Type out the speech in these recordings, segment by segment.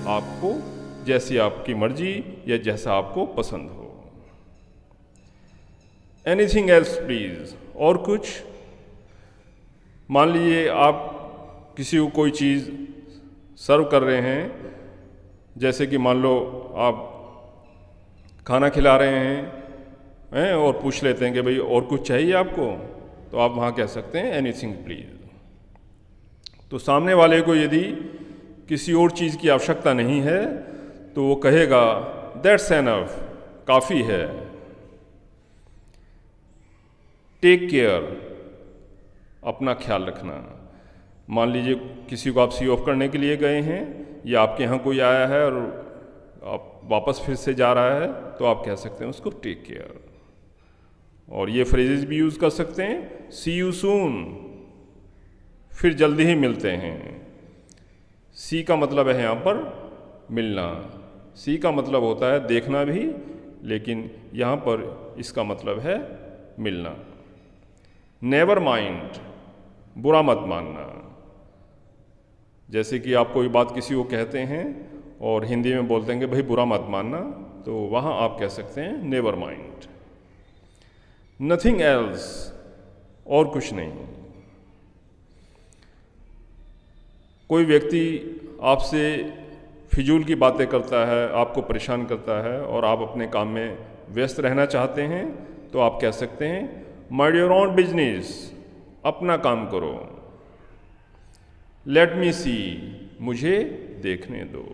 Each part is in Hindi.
आपको जैसी आपकी मर्जी या जैसा आपको पसंद हो। एनीथिंग एल्स प्लीज़, और कुछ। मान लीजिए आप किसी को कोई चीज़ सर्व कर रहे हैं, जैसे कि मान लो आप खाना खिला रहे हैं और पूछ लेते हैं कि भाई और कुछ चाहिए आपको, तो आप वहाँ कह सकते हैं एनीथिंग प्लीज़। तो सामने वाले को यदि किसी और चीज़ की आवश्यकता नहीं है तो वो कहेगा दैट्स एनफ, काफ़ी है। टेक केयर, अपना ख्याल रखना। मान लीजिए किसी को आप सी ऑफ करने के लिए गए हैं या आपके यहाँ कोई आया है और आप वापस फिर से जा रहा है, तो आप कह सकते हैं उसको टेक केयर। और ये फ्रेजेस भी यूज़ कर सकते हैं, सी यू सून, फिर जल्दी ही मिलते हैं। सी का मतलब है यहाँ पर मिलना, सी का मतलब होता है देखना भी, लेकिन यहाँ पर इसका मतलब है मिलना। नेवर माइंड, बुरा मत मानना। जैसे कि आप कोई बात किसी को कहते हैं और हिंदी में बोलते हैं कि भाई बुरा मत मानना, तो वहाँ आप कह सकते हैं नेवर माइंड। नथिंग एल्स, और कुछ नहीं। कोई व्यक्ति आपसे फिजूल की बातें करता है, आपको परेशान करता है और आप अपने काम में व्यस्त रहना चाहते हैं, तो आप कह सकते हैं माइंड योर ओन बिजनेस, अपना काम करो। लेट मी सी, मुझे देखने दो।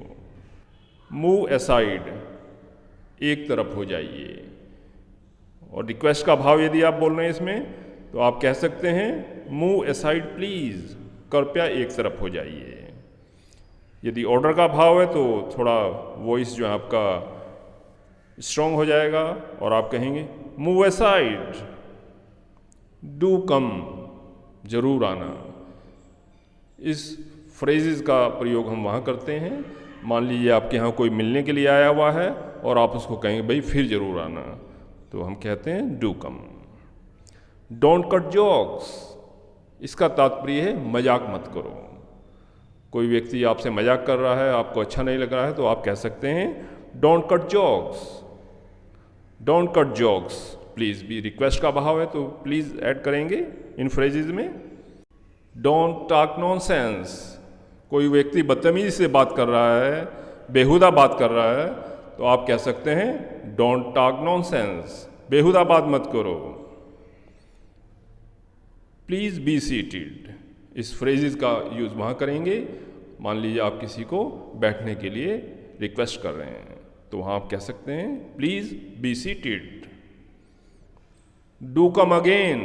मूव असाइड, एक तरफ हो जाइए। और रिक्वेस्ट का भाव यदि आप बोल रहे हैं इसमें, तो आप कह सकते हैं मूव असाइड प्लीज़, कृपया एक तरफ हो जाइए। यदि ऑर्डर का भाव है तो थोड़ा वॉइस जो है आपका स्ट्रॉन्ग हो जाएगा और आप कहेंगे मूव असाइड, डू कम, जरूर आना। इस फ्रेजेस का प्रयोग हम वहाँ करते हैं। मान लीजिए आपके यहाँ कोई मिलने के लिए आया हुआ है और आप उसको कहेंगे भाई फिर जरूर आना, तो हम कहते हैं do come. Don't cut jokes, इसका तात्पर्य है मजाक मत करो। कोई व्यक्ति आपसे मजाक कर रहा है, आपको अच्छा नहीं लग रहा है, तो आप कह सकते हैं don't cut jokes. Don't cut jokes please भी रिक्वेस्ट का भाव है, तो प्लीज़ ऐड करेंगे इन फ्रेजेस में। डोंट टॉक नॉनसेंस, कोई व्यक्ति बदतमीजी से बात कर रहा है, बेहुदा बात कर रहा है, तो आप कह सकते हैं डोंट टॉक नॉनसेंस, बेहुदा बात मत करो। प्लीज़ बी सीटेड, इस फ्रेजेस का यूज़ वहाँ करेंगे। मान लीजिए आप किसी को बैठने के लिए रिक्वेस्ट कर रहे हैं, तो वहाँ आप कह सकते हैं please be seated. Do come again,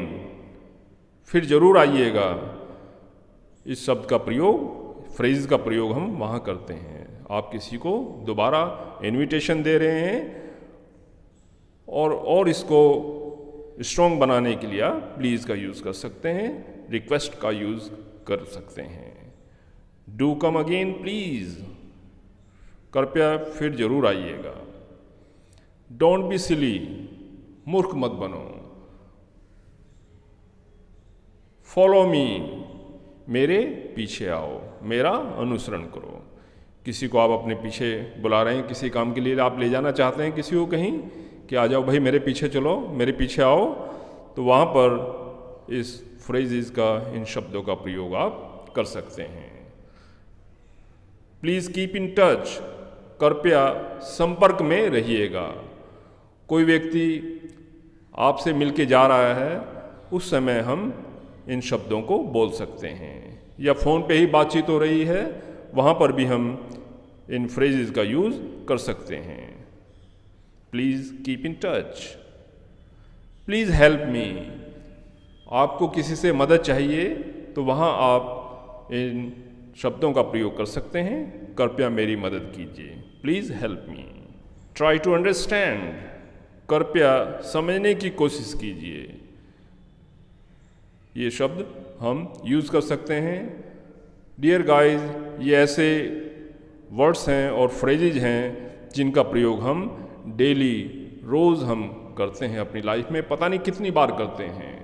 फिर जरूर आइएगा। इस शब्द का प्रयोग, फ्रेज का प्रयोग हम वहाँ करते हैं। आप किसी को दोबारा इनविटेशन दे रहे हैं और इसको स्ट्रॉन्ग बनाने के लिए आप प्लीज़ का यूज़ कर सकते हैं, रिक्वेस्ट का यूज़ कर सकते हैं। डू कम अगेन प्लीज़, कृपया फिर जरूर आइएगा। डोंट बी सिली, मूर्ख मत बनो। फॉलो मी, मेरे पीछे आओ, मेरा अनुसरण करो। किसी को आप अपने पीछे बुला रहे हैं, किसी काम के लिए आप ले जाना चाहते हैं किसी को कहीं कि आ जाओ भाई मेरे पीछे चलो, मेरे पीछे आओ, तो वहाँ पर इस फ्रेजेस का, इन शब्दों का प्रयोग आप कर सकते हैं। प्लीज़ कीप इन टच, कृपया संपर्क में रहिएगा। कोई व्यक्ति आपसे मिलके जा रहा है, उस समय हम इन शब्दों को बोल सकते हैं। या फ़ोन पे ही बातचीत हो रही है, वहाँ पर भी हम इन फ्रेजेस का यूज़ कर सकते हैं। Please keep in touch, please help मी, आपको किसी से मदद चाहिए तो वहाँ आप इन शब्दों का प्रयोग कर सकते हैं, कृपया मेरी मदद कीजिए, please help me. Try to understand, कृपया समझने की कोशिश कीजिए। ये शब्द हम यूज़ कर सकते हैं। डियर गाइस, ये ऐसे वर्ड्स हैं और फ्रेजेज हैं जिनका प्रयोग हम डेली, रोज़ हम करते हैं अपनी लाइफ में, पता नहीं कितनी बार करते हैं,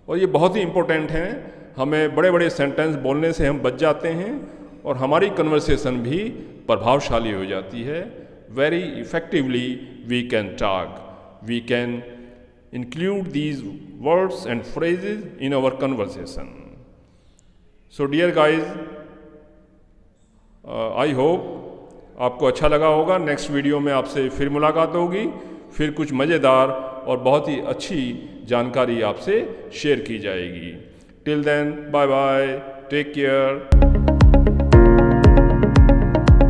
और ये बहुत ही इम्पोर्टेंट हैं। हमें बड़े बड़े सेंटेंस बोलने से हम बच जाते हैं और हमारी कन्वर्सेशन भी प्रभावशाली हो जाती है। Very effectively we can talk, we can include these words and phrases in our conversation. So dear guys, I hope आपको अच्छा लगा होगा। नेक्स्ट वीडियो में आपसे फिर मुलाकात होगी, फिर कुछ मज़ेदार और बहुत ही अच्छी जानकारी आपसे शेयर की जाएगी। Till then, bye bye, take care.